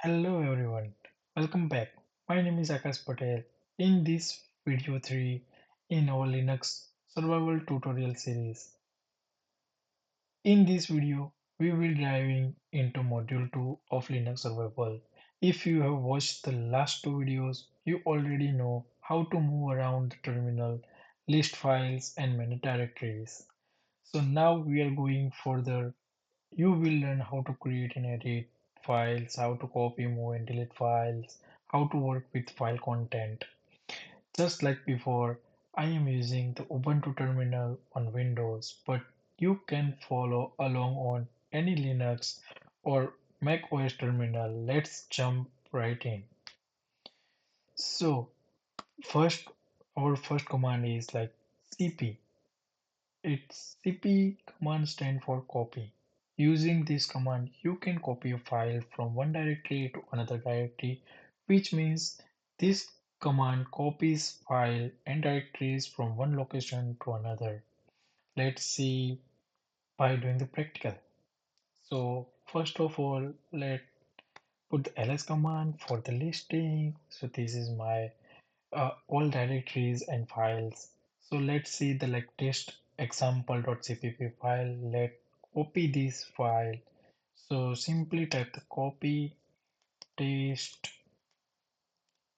Hello everyone, welcome back. My name is Akash Patel. In this video 3 in our Linux survival tutorial series. In this video, we will diving into module 2 of Linux survival. If you have watched the last two videos, you already know how to move around the terminal, list files and manage directories. So now we are going further. You will learn how to create and edit files, how to copy, move, and delete files, how to work with file content. Just like before, I am using the Ubuntu terminal on Windows, but you can follow along on any Linux or macOS terminal. Let's jump right in. So, first, our first command is like cp. Its cp command stand for copy. Using this command, you can copy a file from one directory to another directory, which means this command copies file and directories from one location to another. Let's see by doing the practical. So first of all, let's put the ls command for the listing. So this is my all directories and files. So let's see the like test example.cpp file. Let copy this file. So simply type the copy test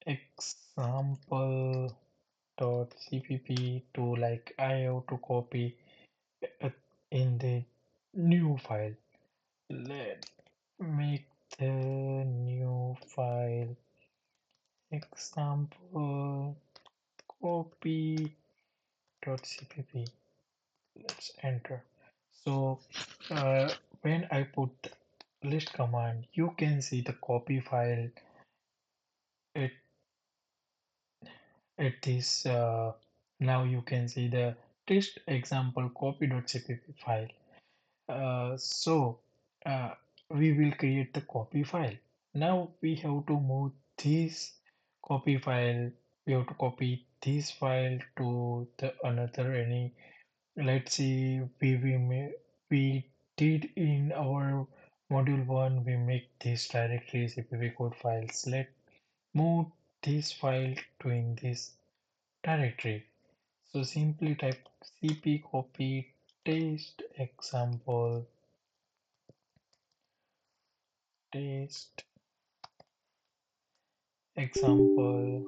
example.cpp to like I have to copy uh, in the new file. Let make the new file example copy.cpp. Let's enter. So when I put list command, you can see the copy file at, at this. Now you can see the test example copy.cpp file. So uh, we will create the copy file. Now we have to move this copy file. We have to copy this file to the another any. Let's see, we did in our module 1, we make these directories cpp code files. Let's move this file to in this directory. So simply type cp copy test example test example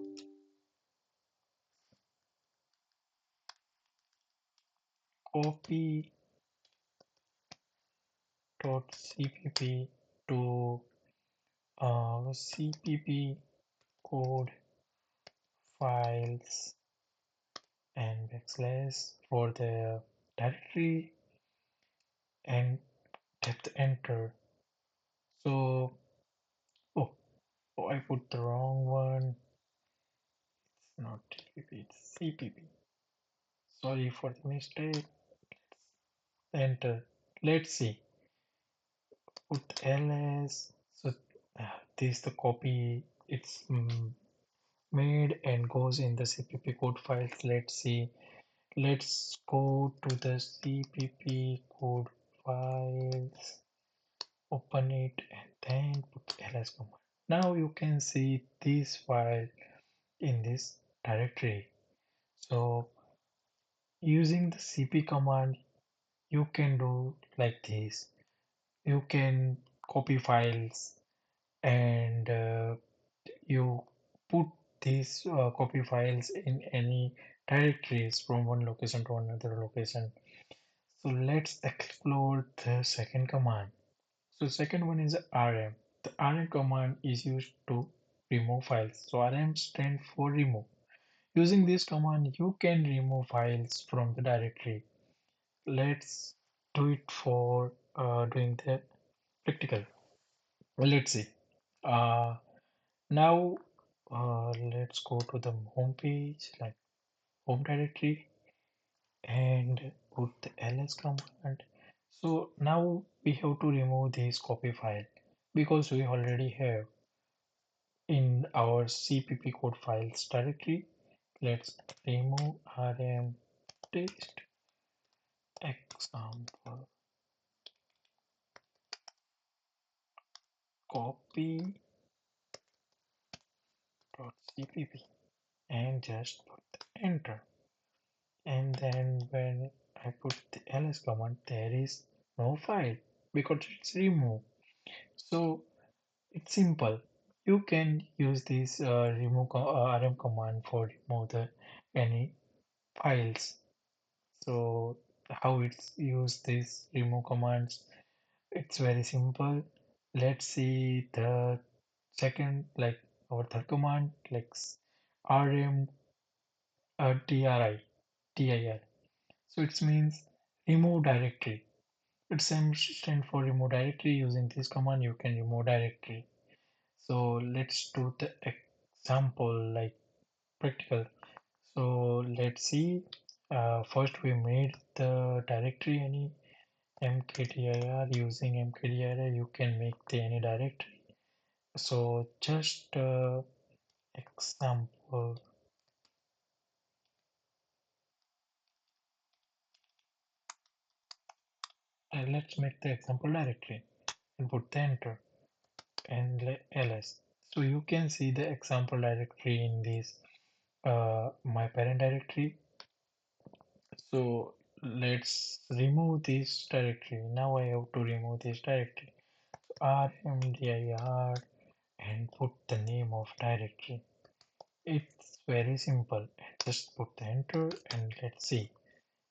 copy.cpp to cpp code files and backslash for the directory and hit the enter. So oh, I put the wrong one. It's not TPP, it's CPP. Sorry for the mistake. Enter. Let's see. Put ls. So this the copy. It's made and goes in the CPP code files. Let's see. Let's go to the CPP code files. Open it and then put ls command. Now you can see this file in this directory. So using the cp command, you can do like this. You can copy files and you put these copy files in any directories from one location to another location. So let's explore the second command. So second one is rm. The rm command is used to remove files. So rm stands for remove. Using this command, you can remove files from the directory. Let's do it for doing the practical. Well, let's see. Uh, now let's go to the home page, like home directory, and put the ls command. So now we have to remove this copy file because we already have in our cpp code files directory. Let's remove rm test example copy. cpp and just put the enter. And then when I put the ls command, there is no file because it's removed. So it's simple. You can use this rm command for remove the any files. So how it's use this remove commands? It's very simple. Let's see the second, like our third command, like rm dir. So it means remove directory. It's stand for remove directory. Using this command, you can remove directory. So let's do the example like practical. So let's see. First, we made the directory any mkdir. Using mkdir, you can make the any directory. So just example. Let's make the example directory and put the enter and ls. So you can see the example directory in this my parent directory. So let's remove this directory. Now I have to remove this directory. rmdir and put the name of directory. It's very simple. Just put the enter and let's see.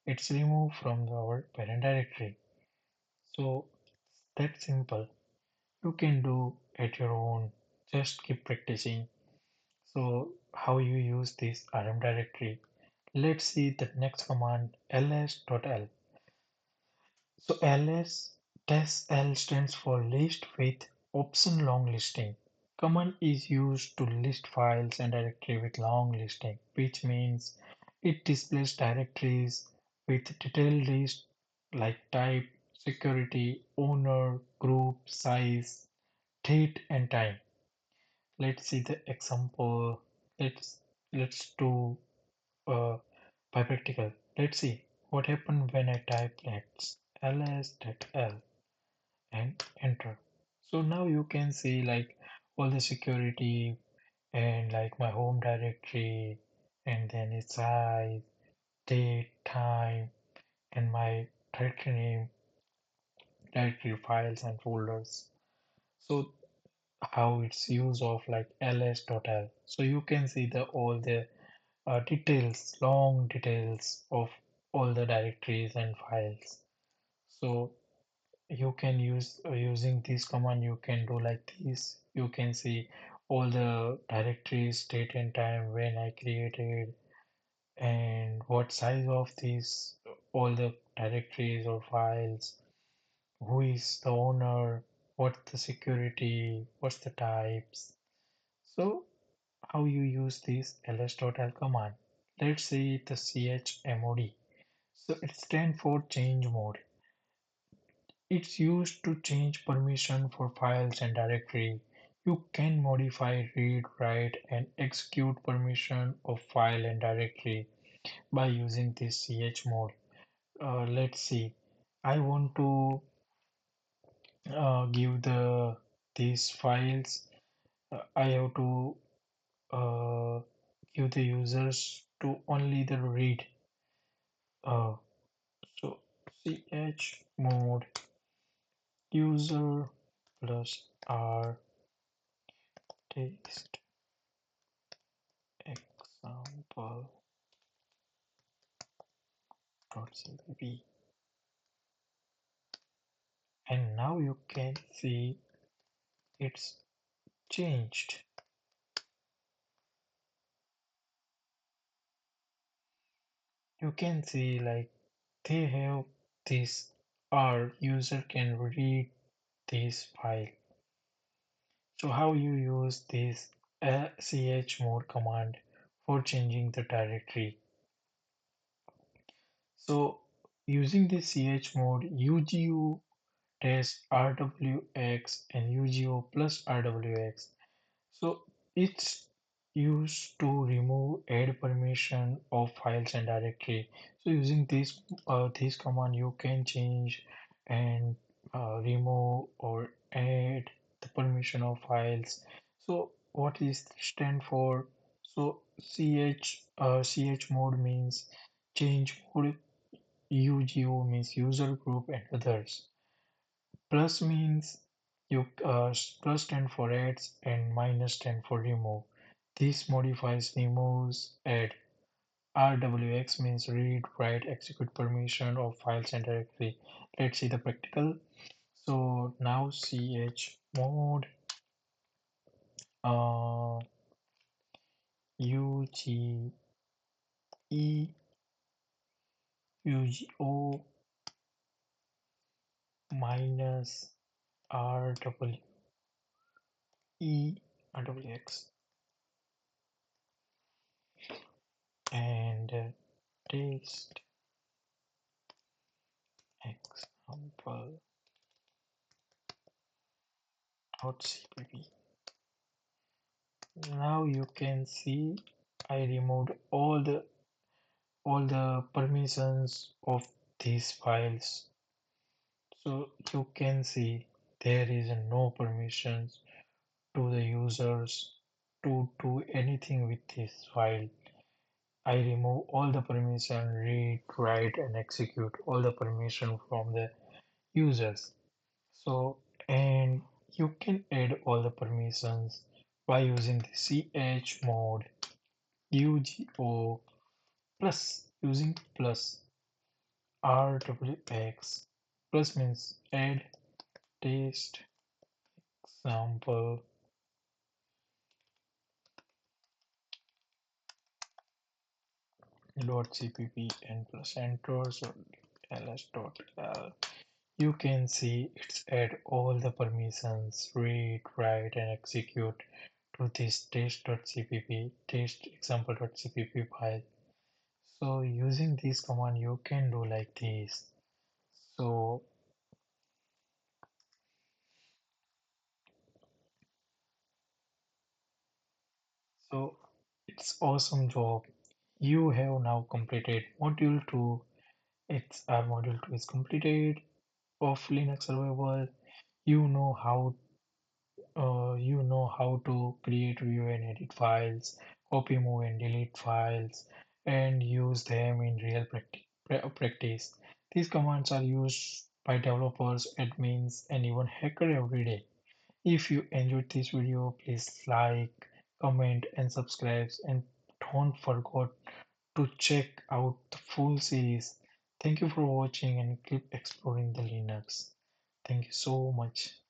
It's removed from our parent directory. So that's simple. You can do at your own. Just keep practicing. So how you use this rm directory? Let's see the next command ls.l. So ls dash l stands for list with option long listing. Command is used to list files and directory with long listing, which means it displays directories with detailed list like type, security, owner, group, size, date, and time. Let's see the example. Let's do by practical. Let's see what happened when I type next ls.l and enter. So now you can see like all the security and like my home directory and then its size, date, time, and my directory name, directory files and folders. So how it's use of like ls.l. So you can see the all the details, long details of all the directories and files. So you can use using this command you can do like this. You can see all the directories, date and time when I created and what size of these all the directories or files, who is the owner, what's the security, what's the types. So how you use this ls.l command? Let's see the chmod. So it stands for change mode. It's used to change permission for files and directory. You can modify, read, write, and execute permission of file and directory by using this chmod. Let's see. I want to give these files. I have to uh, give the users to only the read. Uh, so chmod user plus r text example.cpp, and now you can see it's changed. You can see like they have this or user can read this file. So how you use this chmod command for changing the directory? So using this chmod ugo test rwx and ugo plus rwx. So it's used to remove add permission of files and directory. So using this command, you can change and remove or add the permission of files. So what is stand for? So chmod means change mode, ugo means user group and others. Plus means you plus stand for adds and minus stand for remove. This modifies removes add. rwx means read, write, execute permission of files and directory. Let's see the practical. So now chmod uh, uge ugo minus rwx and text example .cpp. Now you can see I removed all the permissions of these files. So you can see there is no permissions to the users to do anything with this file. I remove all the permission, read, write and execute all the permission from the users. So and you can add all the permissions by using the chmod ugo plus using plus rwx. Plus means add text example .cpp and plus enter, so ls.l. You can see it's add all the permissions, read, write and execute to this test.cpp, test example.cpp file. So using this command you can do like this. So so it's awesome job. You have now completed module 2. It's module 2 is completed of Linux survival. You know how to create, view and edit files, copy, move and delete files, and use them in real practice. These commands are used by developers, admins, and even hacker every day. If you enjoyed this video, please like, comment, and subscribe, and don't forget to check out the full series. Thank you for watching and keep exploring the Linux. Thank you so much.